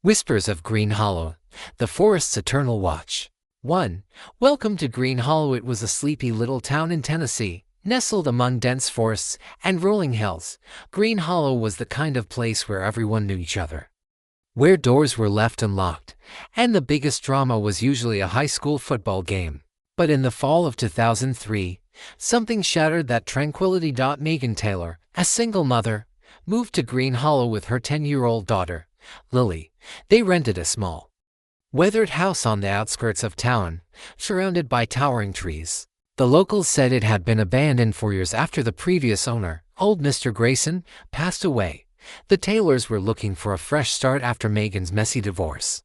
Whispers of Green Hollow, the forest's eternal watch. 1. Welcome to Green Hollow. It was a sleepy little town in Tennessee, nestled among dense forests and rolling hills. Green Hollow was the kind of place where everyone knew each other, where doors were left unlocked, and the biggest drama was usually a high school football game. But in the fall of 2003, something shattered that tranquility. Megan Taylor, a single mother, moved to Green Hollow with her 10-year-old daughter, Lily. They rented a small, weathered house on the outskirts of town, surrounded by towering trees. The locals said it had been abandoned for years after the previous owner, old Mr. Grayson, passed away. The Taylors were looking for a fresh start after Megan's messy divorce.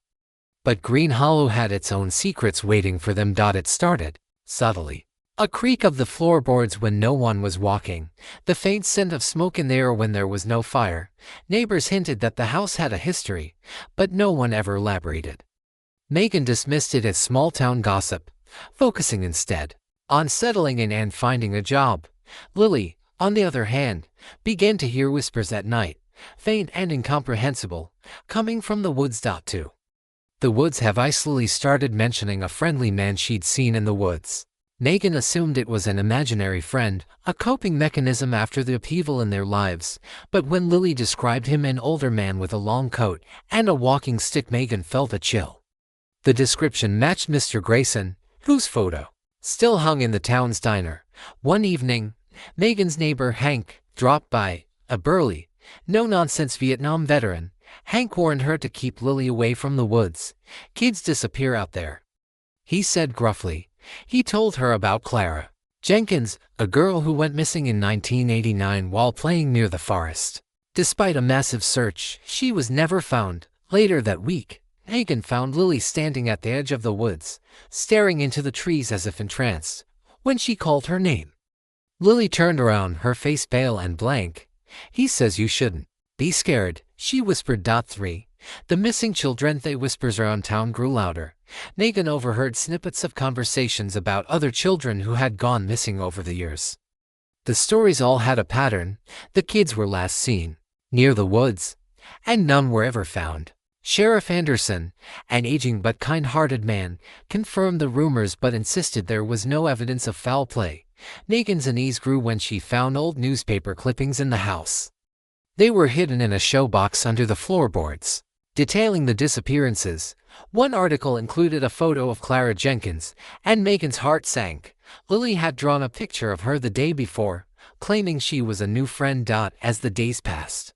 But Green Hollow had its own secrets waiting for them. It started subtly. A creak of the floorboards when no one was walking, the faint scent of smoke in the air when there was no fire. Neighbors hinted that the house had a history, but no one ever elaborated. Megan dismissed it as small-town gossip, focusing instead on settling in and finding a job. Lily, on the other hand, began to hear whispers at night, faint and incomprehensible, coming from the woods. Too. The woods have Lily started mentioning a friendly man she'd seen in the woods. Megan assumed it was an imaginary friend, a coping mechanism after the upheaval in their lives, but when Lily described him, an older man with a long coat and a walking stick, Megan felt a chill. The description matched Mr. Grayson, whose photo still hung in the town's diner. One evening, Megan's neighbor Hank dropped by, a burly, no-nonsense Vietnam veteran. Hank warned her to keep Lily away from the woods. Kids disappear out there, he said gruffly. He told her about Clara Jenkins, a girl who went missing in 1989 while playing near the forest. Despite a massive search, she was never found. Later that week, Megan found Lily standing at the edge of the woods, staring into the trees as if entranced. When she called her name, Lily turned around, her face pale and blank. He says you shouldn't be scared, she whispered. 3. The missing children. The whispers around town grew louder. Megan overheard snippets of conversations about other children who had gone missing over the years. The stories all had a pattern. The kids were last seen near the woods, and none were ever found. Sheriff Anderson, an aging but kind-hearted man, confirmed the rumors but insisted there was no evidence of foul play. Megan's unease grew when she found old newspaper clippings in the house. They were hidden in a showbox under the floorboards, detailing the disappearances. One article included a photo of Clara Jenkins, and Megan's heart sank. Lily had drawn a picture of her the day before, claiming she was a new friend. As the days passed,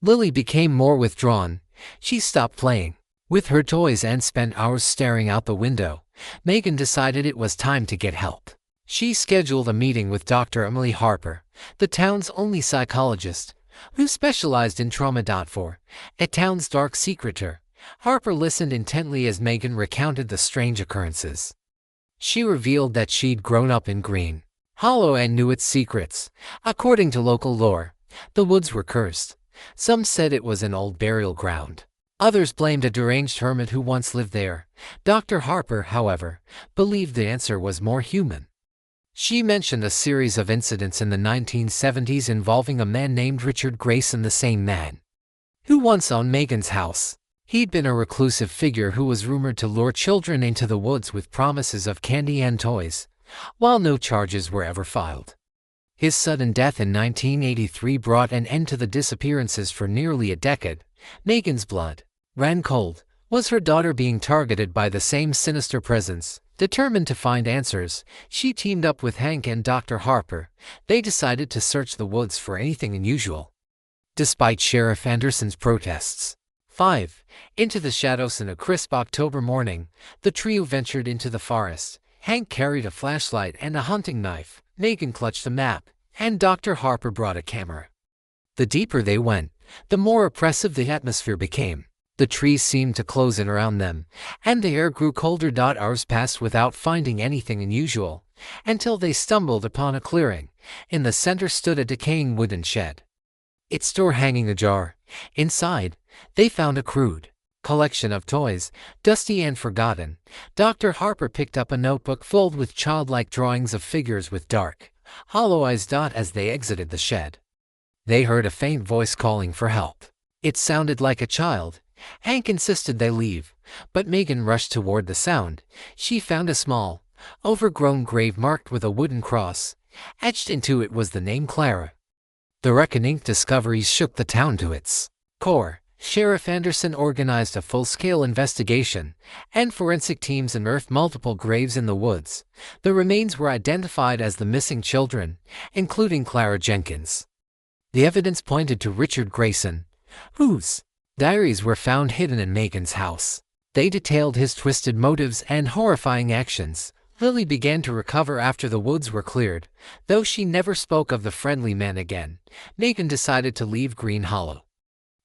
Lily became more withdrawn. She stopped playing with her toys and spent hours staring out the window. Megan decided it was time to get help. She scheduled a meeting with Dr. Emily Harper, the town's only psychologist, who specialized in trauma. For a town's dark secreter, Harper listened intently as Megan recounted the strange occurrences. She revealed that she'd grown up in Green Hollow and knew its secrets. According to local lore, the woods were cursed. Some said it was an old burial ground. Others blamed a deranged hermit who once lived there. Dr. Harper, however, believed the answer was more human. She mentioned a series of incidents in the 1970s involving a man named Richard Grayson, the same man who once owned Megan's house. He'd been a reclusive figure who was rumored to lure children into the woods with promises of candy and toys, while no charges were ever filed. His sudden death in 1983 brought an end to the disappearances for nearly a decade. Megan's blood ran cold. Was her daughter being targeted by the same sinister presence? Determined to find answers, she teamed up with Hank and Dr. Harper. They decided to search the woods for anything unusual, despite Sheriff Anderson's protests. 5. Into the shadows. In a crisp October morning, the trio ventured into the forest. Hank carried a flashlight and a hunting knife. Megan clutched a map, and Dr. Harper brought a camera. The deeper they went, the more oppressive the atmosphere became. The trees seemed to close in around them, and the air grew colder. Hours passed without finding anything unusual, until they stumbled upon a clearing. In the center stood a decaying wooden shed, its door hanging ajar. Inside, they found a crude collection of toys, dusty and forgotten. Dr. Harper picked up a notebook filled with childlike drawings of figures with dark, hollow eyes. As they exited the shed, they heard a faint voice calling for help. It sounded like a child. Hank insisted they leave, but Megan rushed toward the sound. She found a small, overgrown grave marked with a wooden cross. Etched into it was the name Clara. The reckoning discoveries shook the town to its core. Sheriff Anderson organized a full-scale investigation, and forensic teams unearthed multiple graves in the woods. The remains were identified as the missing children, including Clara Jenkins. The evidence pointed to Richard Grayson, whose diaries were found hidden in Megan's house. They detailed his twisted motives and horrifying actions. Lily began to recover after the woods were cleared. Though she never spoke of the friendly man again, Megan decided to leave Green Hollow.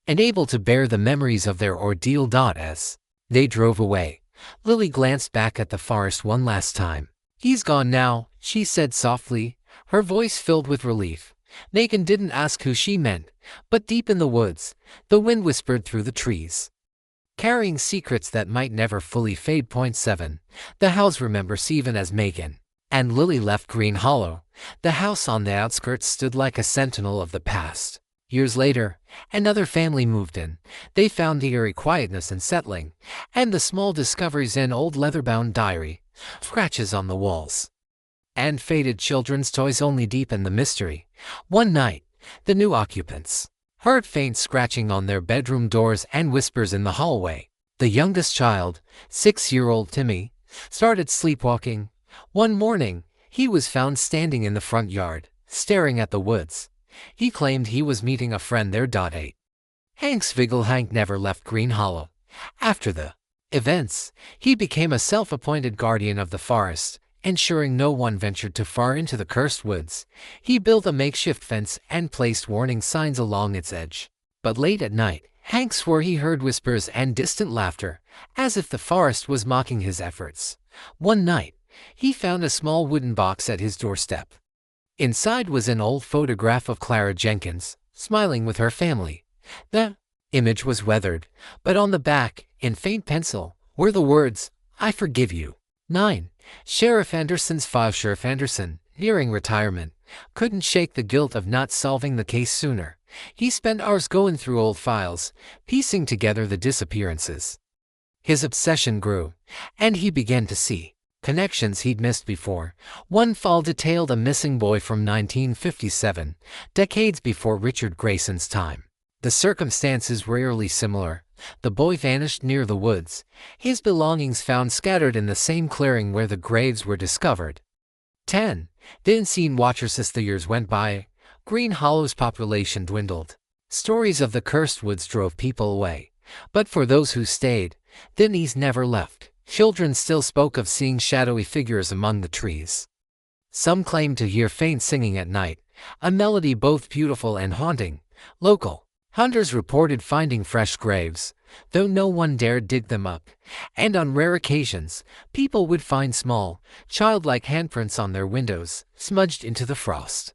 Unable to bear the memories of their ordeal. As they drove away, Lily glanced back at the forest one last time. "He's gone now," she said softly, her voice filled with relief. Megan didn't ask who she meant, but deep in the woods, the wind whispered through the trees, carrying secrets that might never fully fade. 7. The house remembers even as Megan and Lily left Green Hollow. The house on the outskirts stood like a sentinel of the past. Years later, another family moved in. They found the eerie quietness and settling, and the small discoveries in old leather-bound diary, scratches on the walls, and faded children's toys only deepened the mystery. One night, the new occupants heard faint scratching on their bedroom doors and whispers in the hallway. The youngest child, 6-year-old Timmy, started sleepwalking. One morning, he was found standing in the front yard, staring at the woods. He claimed he was meeting a friend there. 8. Hank's Vigil. Hank never left Green Hollow. After the events, he became a self-appointed guardian of the forest, ensuring no one ventured too far into the cursed woods. He built a makeshift fence and placed warning signs along its edge. But late at night, Hank swore he heard whispers and distant laughter, as if the forest was mocking his efforts. One night, he found a small wooden box at his doorstep. Inside was an old photograph of Clara Jenkins, smiling with her family. The image was weathered, but on the back, in faint pencil, were the words, "I forgive you." 9. Sheriff Anderson's file. Sheriff Anderson, nearing retirement, couldn't shake the guilt of not solving the case sooner. He spent hours going through old files, piecing together the disappearances. His obsession grew, and he began to see connections he'd missed before. One file detailed a missing boy from 1957, decades before Richard Grayson's time. The circumstances were eerily similar. The boy vanished near the woods, his belongings found scattered in the same clearing where the graves were discovered. 10. The unseen watchers. As the years went by, Green Hollow's population dwindled. Stories of the cursed woods drove people away, but for those who stayed, the unease never left. Children still spoke of seeing shadowy figures among the trees. Some claimed to hear faint singing at night, a melody both beautiful and haunting. Local hunters reported finding fresh graves, though no one dared dig them up, and on rare occasions, people would find small, childlike handprints on their windows, smudged into the frost.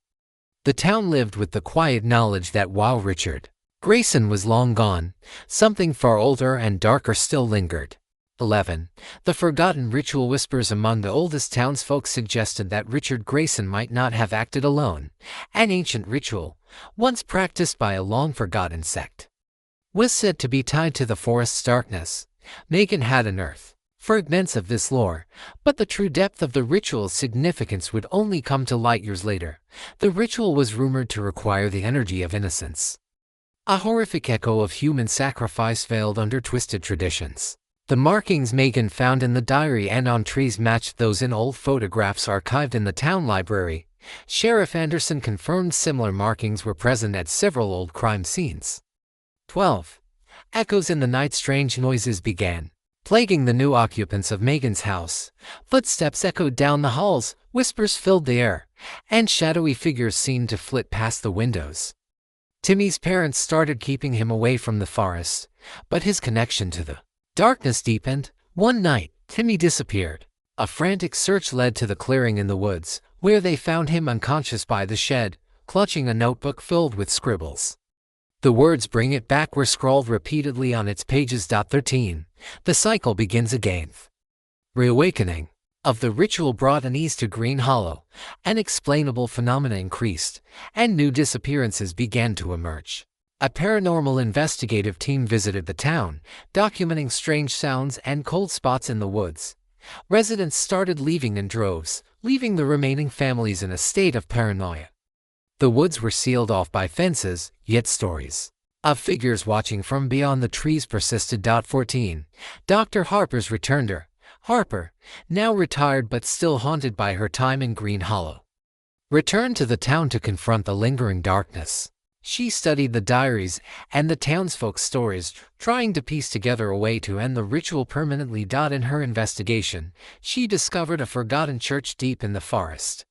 The town lived with the quiet knowledge that while Richard Grayson was long gone, something far older and darker still lingered. 11. The forgotten ritual. Whispers among the oldest townsfolk suggested that Richard Grayson might not have acted alone. An ancient ritual, once practiced by a long-forgotten sect, was said to be tied to the forest's darkness. Megan had unearthed fragments of this lore, but the true depth of the ritual's significance would only come to light years later. The ritual was rumored to require the energy of innocence. A horrific echo of human sacrifice veiled under twisted traditions. The markings Megan found in the diary and on trees matched those in old photographs archived in the town library. Sheriff Anderson confirmed similar markings were present at several old crime scenes. 12. Echoes in the night. Strange noises began plaguing the new occupants of Megan's house. Footsteps echoed down the halls, whispers filled the air, and shadowy figures seemed to flit past the windows. Timmy's parents started keeping him away from the forest, but his connection to the darkness deepened. One night, Timmy disappeared. A frantic search led to the clearing in the woods, where they found him unconscious by the shed, clutching a notebook filled with scribbles. The words "Bring it back" were scrawled repeatedly on its pages. 13. The cycle begins again. Reawakening of the ritual brought unease to Green Hollow. Unexplainable phenomena increased, and new disappearances began to emerge. A paranormal investigative team visited the town, documenting strange sounds and cold spots in the woods. Residents started leaving in droves, leaving the remaining families in a state of paranoia. The woods were sealed off by fences, yet stories of figures watching from beyond the trees persisted. 14. Dr. Harper's returner. Harper, now retired but still haunted by her time in Green Hollow, returned to the town to confront the lingering darkness. She studied the diaries and the townsfolk's stories, trying to piece together a way to end the ritual permanently. In her investigation, she discovered a forgotten church deep in the forest,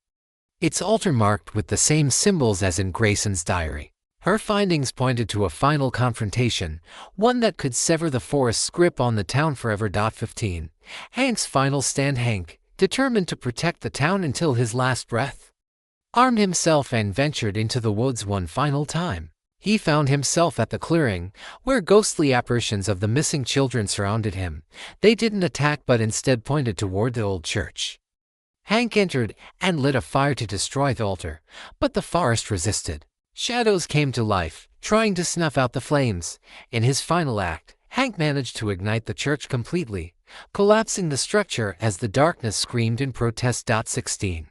its altar marked with the same symbols as in Grayson's diary. Her findings pointed to a final confrontation, one that could sever the forest's grip on the town forever. 15. Hank's final stand. Hank, determined to protect the town until his last breath, armed himself and ventured into the woods one final time. He found himself at the clearing, where ghostly apparitions of the missing children surrounded him. They didn't attack but instead pointed toward the old church. Hank entered and lit a fire to destroy the altar, but the forest resisted. Shadows came to life, trying to snuff out the flames. In his final act, Hank managed to ignite the church completely, collapsing the structure as the darkness screamed in protest. 16.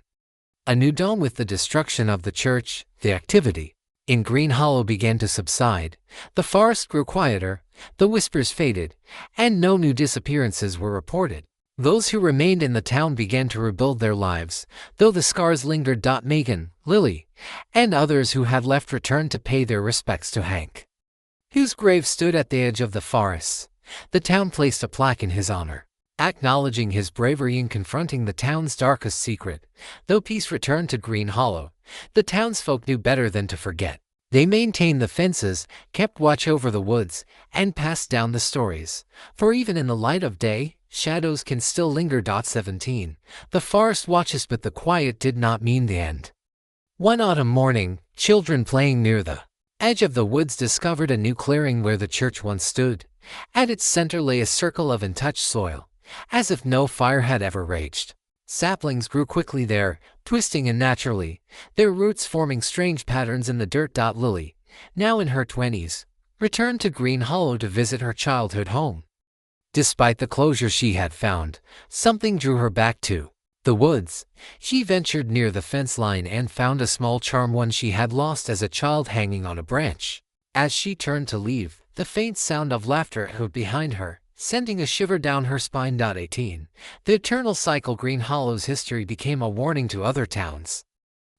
A new dawn. With the destruction of the church, the activity in Green Hollow began to subside. The forest grew quieter, the whispers faded, and no new disappearances were reported. Those who remained in the town began to rebuild their lives, though the scars lingered. Megan, Lily, and others who had left returned to pay their respects to Hank, whose grave stood at the edge of the forest. The town placed a plaque in his honor, acknowledging his bravery in confronting the town's darkest secret. Though peace returned to Green Hollow, the townsfolk knew better than to forget. They maintained the fences, kept watch over the woods, and passed down the stories. For even in the light of day, shadows can still linger. 17. The forest watches, but the quiet did not mean the end. One autumn morning, children playing near the edge of the woods discovered a new clearing where the church once stood. At its center lay a circle of untouched soil, as if no fire had ever raged. Saplings grew quickly there, twisting unnaturally, their roots forming strange patterns in the dirt. Lily, now in her 20s, returned to Green Hollow to visit her childhood home. Despite the closure she had found, something drew her back to the woods. She ventured near the fence line and found a small charm, one she had lost as a child, hanging on a branch. As she turned to leave, the faint sound of laughter echoed behind her, sending a shiver down her spine. 18. The eternal cycle. Green Hollow's history became a warning to other towns.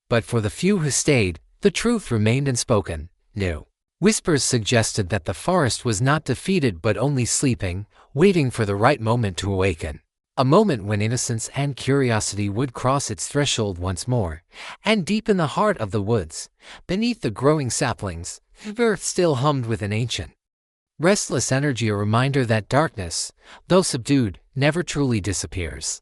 But for the few who stayed, the truth remained unspoken. New whispers suggested that the forest was not defeated but only sleeping, waiting for the right moment to awaken. A moment when innocence and curiosity would cross its threshold once more. And deep in the heart of the woods, beneath the growing saplings, the earth still hummed with an ancient, restless energy, a reminder that darkness, though subdued, never truly disappears.